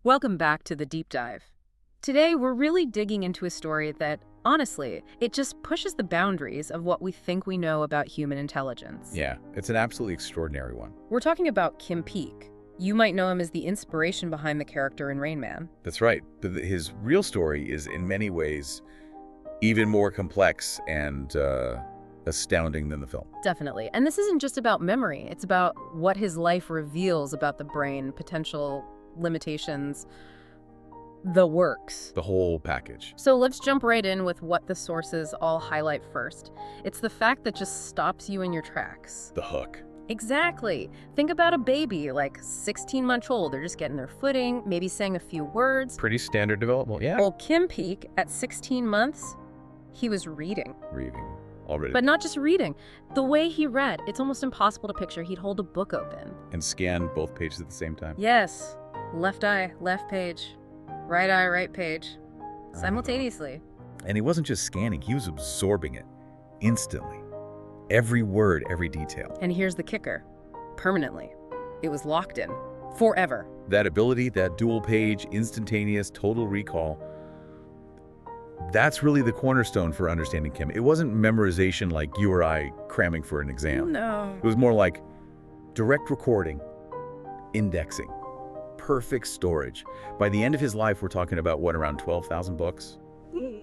Welcome back to the deep dive. Today, we're really digging into a story that, honestly, it just pushes the boundaries of what we think we know about human intelligence. Yeah, it's an absolutely extraordinary one. We're talking about Kim Peek. You might know him as the inspiration behind the character in Rain Man. That's right. But his real story is in many ways even more complex and astounding than the film. Definitely. And this isn't just about memory. It's about what his life reveals about the brain, potential limitations, the works. The whole package. So let's jump right in with what the sources all highlight first. It's the fact that just stops you in your tracks. The hook. Exactly. Think about a baby, like 16-month old. They're just getting their footing, maybe saying a few words. Pretty standard development, yeah. Well, Kim Peek, at 16 months, he was reading. Reading. Already. But not just reading. The way he read, it's almost impossible to picture. He'd hold a book open. And scan both pages at the same time. Yes. Left eye, left page. Right eye, right page. Simultaneously. And he wasn't just scanning, he was absorbing it instantly. Every word, every detail. And here's the kicker. Permanently. It was locked in. Forever. That ability, that dual page, instantaneous, total recall, that's really the cornerstone for understanding Kim. It wasn't memorization like you or I cramming for an exam. No. It was more like direct recording, indexing, perfect storage. By the end of his life, we're talking about, what, around 12,000 books?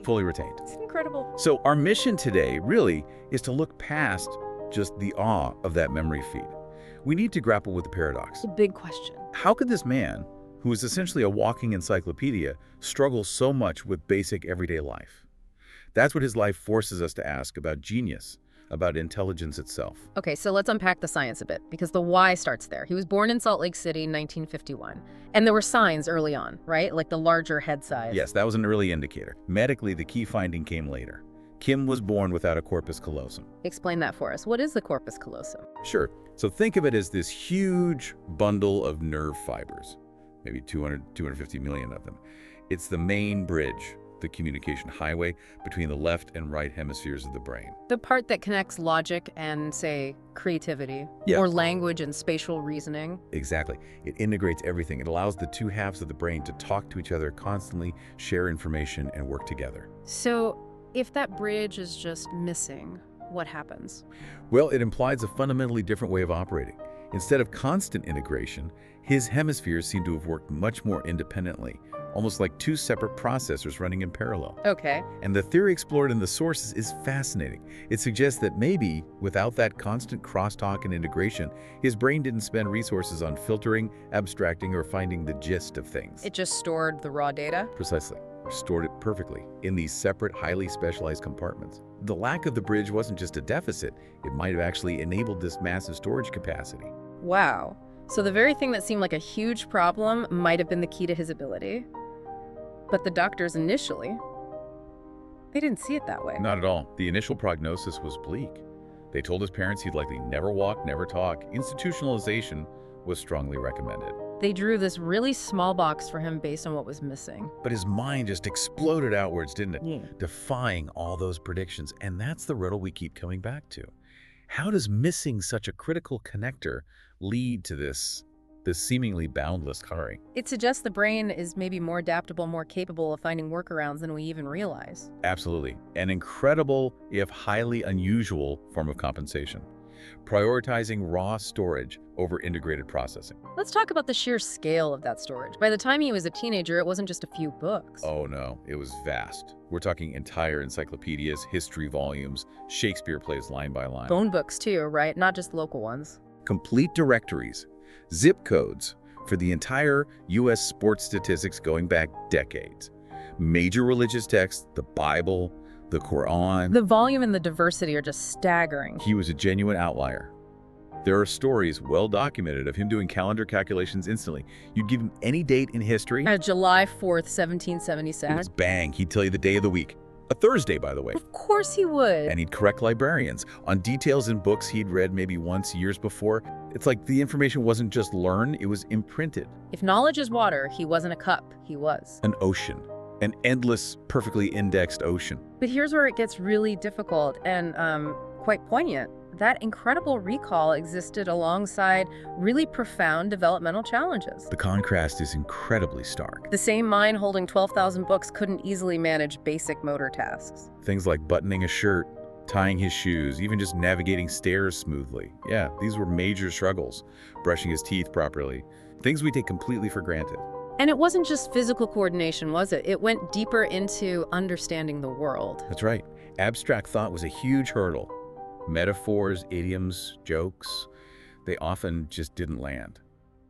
Fully retained. It's incredible. So our mission today really is to look past just the awe of that memory feed. We need to grapple with the paradox. The big question. How could this man, who is essentially a walking encyclopedia, struggle so much with basic everyday life? That's what his life forces us to ask about genius, about intelligence itself. Okay, so let's unpack the science a bit, because the why starts there. He was born in Salt Lake City in 1951. And there were signs early on, right? Like the larger head size. Yes, that was an early indicator. Medically, the key finding came later. Kim was born without a corpus callosum. Explain that for us. What is the corpus callosum? Sure. So think of it as this huge bundle of nerve fibers, maybe 250 million of them. It's the main bridge, the communication highway between the left and right hemispheres of the brain. The part that connects logic and, say, creativity, Yes. or language and spatial reasoning. Exactly. It integrates everything. It allows the two halves of the brain to talk to each other constantly, share information, and work together. So if that bridge is just missing, what happens? Well, it implies a fundamentally different way of operating. Instead of constant integration, his hemispheres seem to have worked much more independently, almost like two separate processors running in parallel. Okay. And the theory explored in the sources is fascinating. It suggests that maybe, without that constant crosstalk and integration, his brain didn't spend resources on filtering, abstracting, or finding the gist of things. It just stored the raw data? Precisely. Stored it perfectly in these separate, highly specialized compartments. The lack of the bridge wasn't just a deficit. It might have actually enabled this massive storage capacity. Wow. So the very thing that seemed like a huge problem might have been the key to his ability. But the doctors initially, they didn't see it that way. Not at all. The initial prognosis was bleak. They told his parents he'd likely never walk, never talk. Institutionalization was strongly recommended. They drew this really small box for him based on what was missing. But his mind just exploded outwards, didn't it? Yeah. Defying all those predictions. And that's the riddle we keep coming back to. How does missing such a critical connector lead to this seemingly boundless curry? It suggests the brain is maybe more adaptable, more capable of finding workarounds than we even realize. Absolutely. An incredible, if highly unusual, form of compensation. Prioritizing raw storage over integrated processing. Let's talk about the sheer scale of that storage. By the time he was a teenager, it wasn't just a few books. Oh no, it was vast. We're talking entire encyclopedias, history volumes, Shakespeare plays line by line. Phone books too, right? Not just local ones. Complete directories, zip codes for the entire U.S. sports statistics going back decades. Major religious texts, the Bible, the Quran. The volume and the diversity are just staggering. He was a genuine outlier. There are stories well documented of him doing calendar calculations instantly. You'd give him any date in history. July 4th, It 1776. was bang, he'd tell you the day of the week. A Thursday, by the way. Of course he would. And he'd correct librarians on details in books he'd read maybe once years before. It's like the information wasn't just learned, it was imprinted. If knowledge is water, he wasn't a cup, he was. An ocean. An endless, perfectly indexed ocean. But here's where it gets really difficult and quite poignant. that incredible recall existed alongside really profound developmental challenges. The contrast is incredibly stark. The same mind holding 12,000 books couldn't easily manage basic motor tasks. Things like buttoning a shirt, tying his shoes, even just navigating stairs smoothly. Yeah, these were major struggles. Brushing his teeth properly. Things we take completely for granted. And it wasn't just physical coordination, was it? It went deeper into understanding the world. That's right. Abstract thought was a huge hurdle. Metaphors, idioms, jokes, they often just didn't land.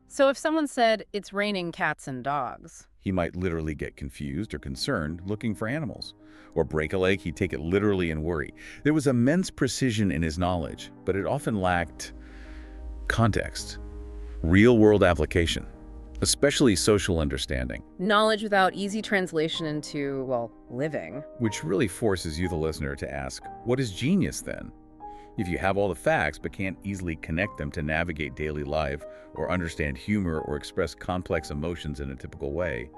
So if someone said, it's raining cats and dogs, He might literally get confused or concerned looking for animals. Or break a leg, he'd take it literally and worry. There was immense precision in his knowledge, but it often lacked context, real-world application, especially social understanding. knowledge without easy translation into, well, living. Which really forces you, the listener, to ask, what is genius then? If you have all the facts but can't easily connect them to navigate daily life or understand humor or express complex emotions in a typical way,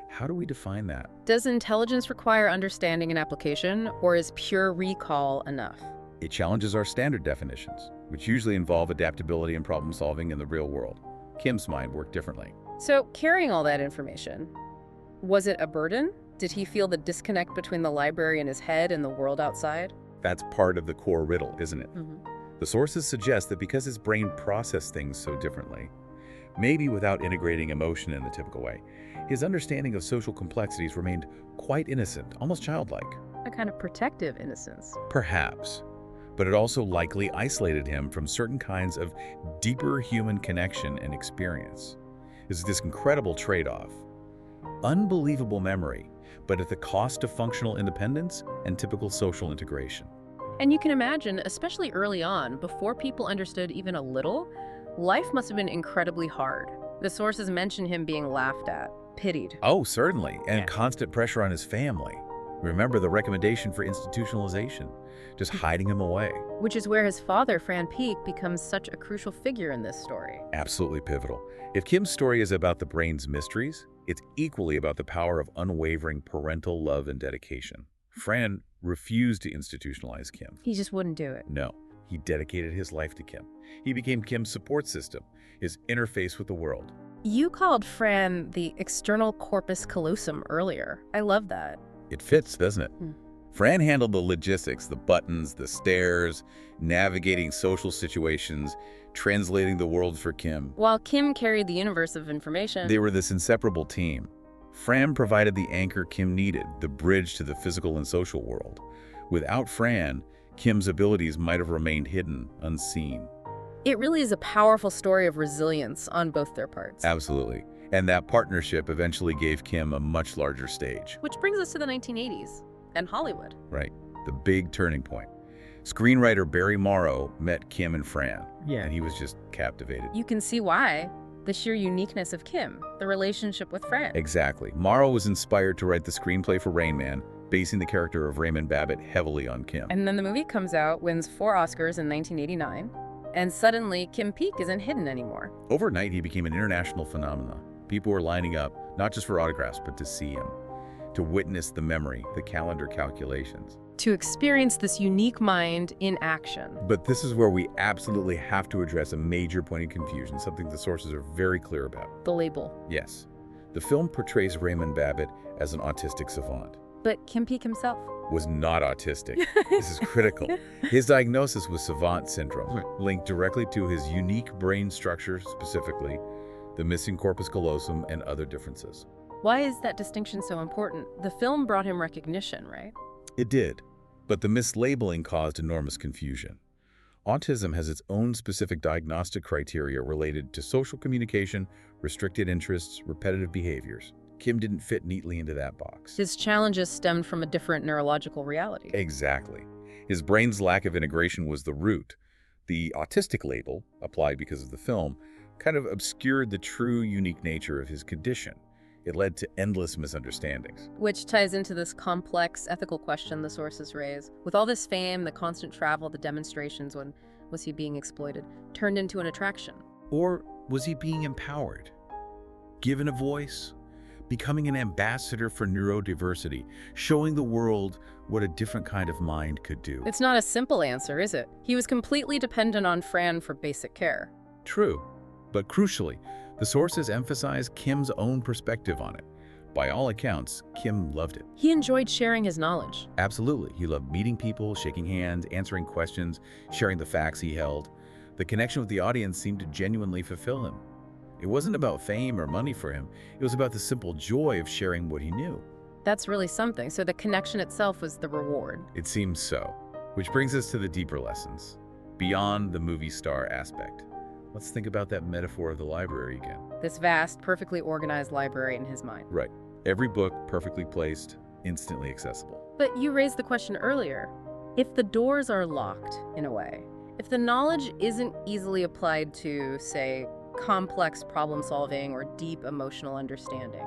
how do we define that? Does intelligence require understanding and application, or is pure recall enough? It challenges our standard definitions, which usually involve adaptability and problem solving in the real world. Kim's mind worked differently. So carrying all that information, was it a burden? Did he feel the disconnect between the library in his head and the world outside? That's part of the core riddle, isn't it? Mm-hmm. The sources suggest that because his brain processed things so differently, maybe without integrating emotion in the typical way, his understanding of social complexities remained quite innocent, almost childlike. A kind of protective innocence. Perhaps. But it also likely isolated him from certain kinds of deeper human connection and experience. It's this incredible trade-off. Unbelievable memory, but at the cost of functional independence and typical social integration. And you can imagine, especially early on, before people understood even a little, life must have been incredibly hard. The sources mention him being laughed at, pitied. Oh, certainly, and Yeah. constant pressure on his family. Remember the recommendation for institutionalization, just hiding him away. Which is where his father, Fran Peake, becomes such a crucial figure in this story. Absolutely pivotal. If Kim's story is about the brain's mysteries, it's equally about the power of unwavering parental love and dedication. Fran refused to institutionalize Kim. He just wouldn't do it. No, he dedicated his life to Kim. He became Kim's support system, his interface with the world. You called Fran the external corpus callosum earlier. I love that. It fits, doesn't it? Hmm. Fran handled the logistics, the buttons, the stairs, navigating social situations, translating the world for Kim. While Kim carried the universe of information. They were this inseparable team. Fran provided the anchor Kim needed, the bridge to the physical and social world. Without Fran, Kim's abilities might have remained hidden, unseen. It really is a powerful story of resilience on both their parts. Absolutely. And that partnership eventually gave Kim a much larger stage. Which brings us to the 1980s and Hollywood. Right. The big turning point. Screenwriter Barry Morrow met Kim and Fran. Yeah. And he was just captivated. You can see why. The sheer uniqueness of Kim, the relationship with Fran. Exactly. Morrow was inspired to write the screenplay for Rain Man, basing the character of Raymond Babbitt heavily on Kim. And then the movie comes out, wins 4 Oscars in 1989, and suddenly Kim Peake isn't hidden anymore. Overnight, he became an international phenomenon. People were lining up, not just for autographs, but to see him, to witness the memory, the calendar calculations. To experience this unique mind in action. But this is where we absolutely have to address a major point of confusion, something the sources are very clear about. The label. Yes. The film portrays Raymond Babbitt as an autistic savant. But Kim Peake himself. Was not autistic. This is critical. His diagnosis was savant syndrome, linked directly to his unique brain structure, specifically the missing corpus callosum and other differences. Why is that distinction so important? The film brought him recognition, right? It did, but the mislabeling caused enormous confusion. Autism has its own specific diagnostic criteria related to social communication, restricted interests, repetitive behaviors. Kim didn't fit neatly into that box. His challenges stemmed from a different neurological reality. Exactly. His brain's lack of integration was the root. The autistic label, applied because of the film, kind of obscured the true unique nature of his condition. It led to endless misunderstandings. Which ties into this complex ethical question the sources raise. With all this fame, the constant travel, the demonstrations, when was he being exploited, turned into an attraction? Or was he being empowered? Given a voice? becoming an ambassador for neurodiversity, showing the world what a different kind of mind could do. It's not a simple answer, is it? He was completely dependent on Fran for basic care. True, but crucially, the sources emphasize Kim's own perspective on it. By all accounts, Kim loved it. He enjoyed sharing his knowledge. Absolutely. He loved meeting people, shaking hands, answering questions, sharing the facts he held. The connection with the audience seemed to genuinely fulfill him. It wasn't about fame or money for him. It was about the simple joy of sharing what he knew. That's really something. So the connection itself was the reward. It seems so. Which brings us to the deeper lessons, beyond the movie star aspect. Let's think about that metaphor of the library again. This vast, perfectly organized library in his mind. Right. Every book perfectly placed, instantly accessible. But you raised the question earlier. If the doors are locked, in a way, if the knowledge isn't easily applied to, say, complex problem-solving or deep emotional understanding,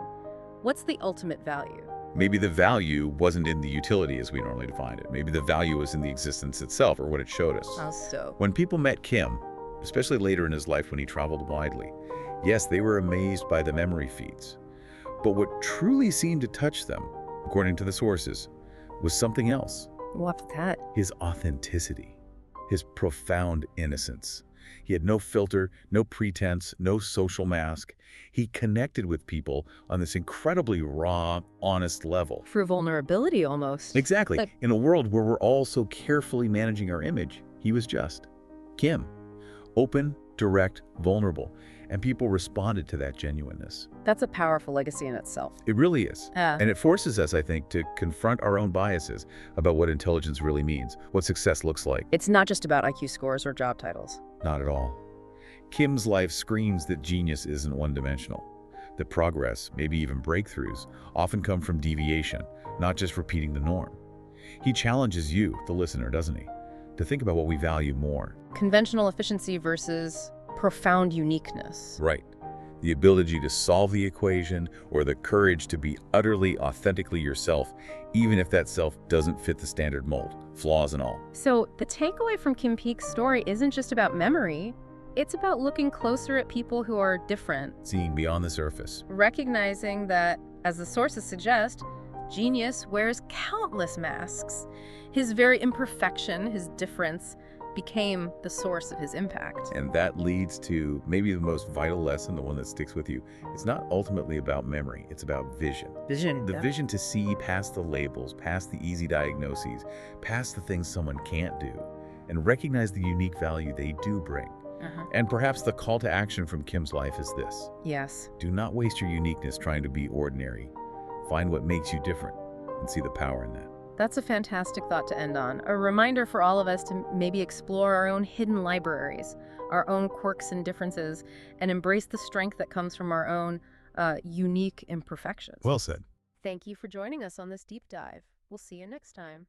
what's the ultimate value? Maybe the value wasn't in the utility as we normally define it. Maybe the value was in the existence itself or what it showed us. How so? When people met Kim, especially later in his life when he traveled widely, yes, they were amazed by the memory feats. But what truly seemed to touch them, according to the sources, was something else. What's that? His authenticity, his profound innocence. He had no filter, no pretense, no social mask. He connected with people on this incredibly raw, honest level. Through vulnerability, almost. Exactly. Like, in a world where we're all so carefully managing our image, he was just Kim. Open, direct, vulnerable. And people responded to that genuineness. that's a powerful legacy in itself. It really is. And it forces us, I think, to confront our own biases about what intelligence really means, what success looks like. It's not just about IQ scores or job titles. Not at all. Kim's life screams that genius isn't one-dimensional, that progress, maybe even breakthroughs, often come from deviation, not just repeating the norm. He challenges you, the listener, doesn't he, to think about what we value more. Conventional efficiency versus profound uniqueness. Right. The ability to solve the equation or the courage to be utterly, authentically yourself, even if that self doesn't fit the standard mold, flaws and all. So the takeaway from Kim Peek's story isn't just about memory. It's about looking closer at people who are different. Seeing beyond the surface. Recognizing that, as the sources suggest, genius wears countless masks. His very imperfection, his difference, became the source of his impact. And that leads to maybe the most vital lesson, the one that sticks with you. It's not ultimately about memory, it's about vision. Vision. The vision to see past the labels, past the easy diagnoses, past the things someone can't do, and recognize the unique value they do bring. And perhaps the call to action from Kim's life is this. Yes. Do not waste your uniqueness trying to be ordinary. Find what makes you different and see the power in that. That's a fantastic thought to end on. A reminder for all of us to maybe explore our own hidden libraries, our own quirks and differences, and embrace the strength that comes from our own unique imperfections. Well said. Thank you for joining us on this deep dive. We'll see you next time.